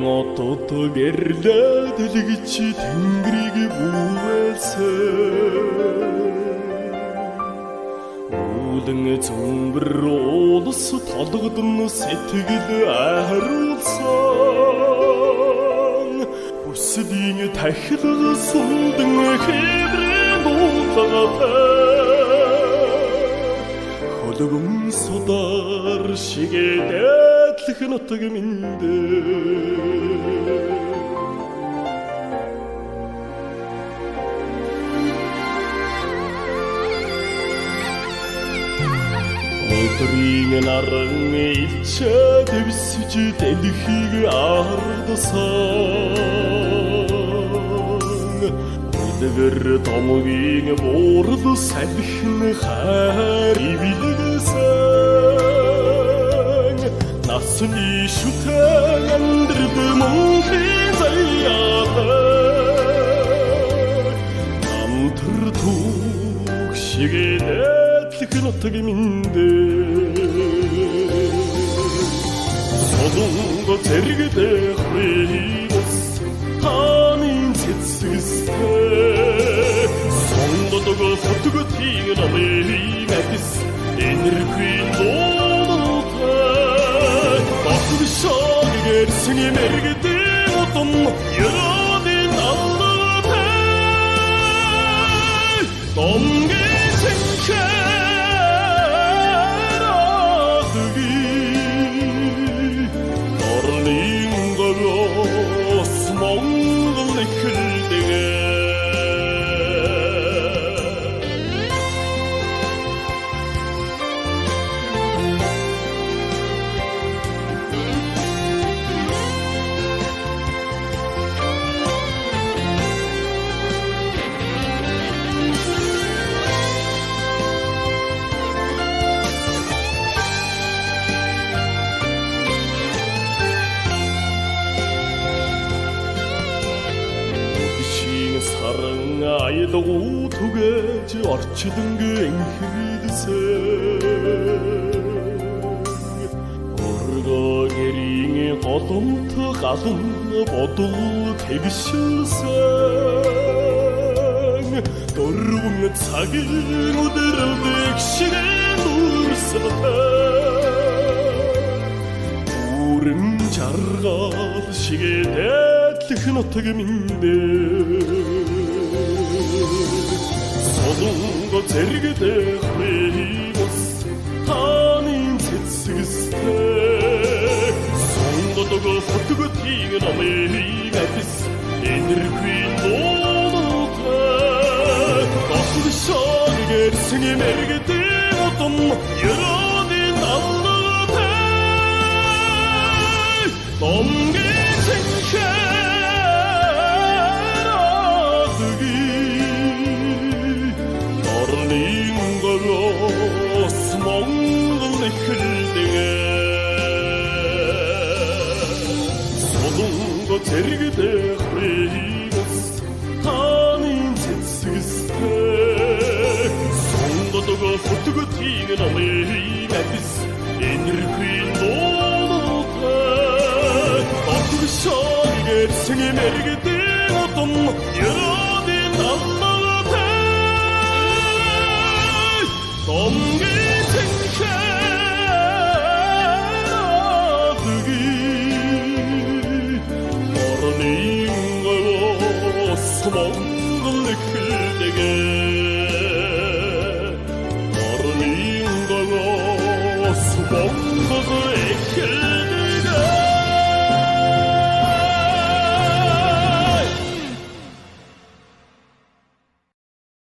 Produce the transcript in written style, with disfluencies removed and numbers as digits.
отото гэрлээд л чи тэнгэрийг бүвэлсэн үүлэн зөмбөр улс толгодон сэтгэл хариулсан хүслийн тахил сундан хэврэн дуулаатай хөлгөн судар шигээд нутаг минь өдрийн наран илчээд өсөж дэлхийг ардсан эдгэр томгийн буурал салхин хайр ивэлгэсэн насны шүтэн амьдрд мөнхийн заяатай намтар түүх шигээд нутаг минь сонгоо зэрэгдээ хвээс таамын цэцгэстэй сонгодогоо хотготыг намыг атис энерги дуутай батвшаг гэрсэн мэрэгдээ утам ёродын аллатай домгийн чэнхэ 아이도 두개지 어치던 그 앵크리드세 어르가 게링에 어둠터 가슴 버들 대기실생 더러운 차기 무대를 백시에 누르서다 우름 자르가 시계 대트큰 어떻게 민데 소동거 제르게대 회이고스 타민 셋스기스테 송거도거 호트거 티가 나메이가티스 에너르퀴 노노타 거스르샤게 승에 메르게대 오tom 여러딘 알라테 넘게 생캐 소동거 제르게대 회이고스 타민 셋스기스테 송거도거 호트거 티가 나메이가티스 에너르퀴 노노타 거스르샤게 승에 메르게대 오tom 여러딘 알라테 넘게 생캐 소망을 내클대게 어른인 걸로 소망을 내클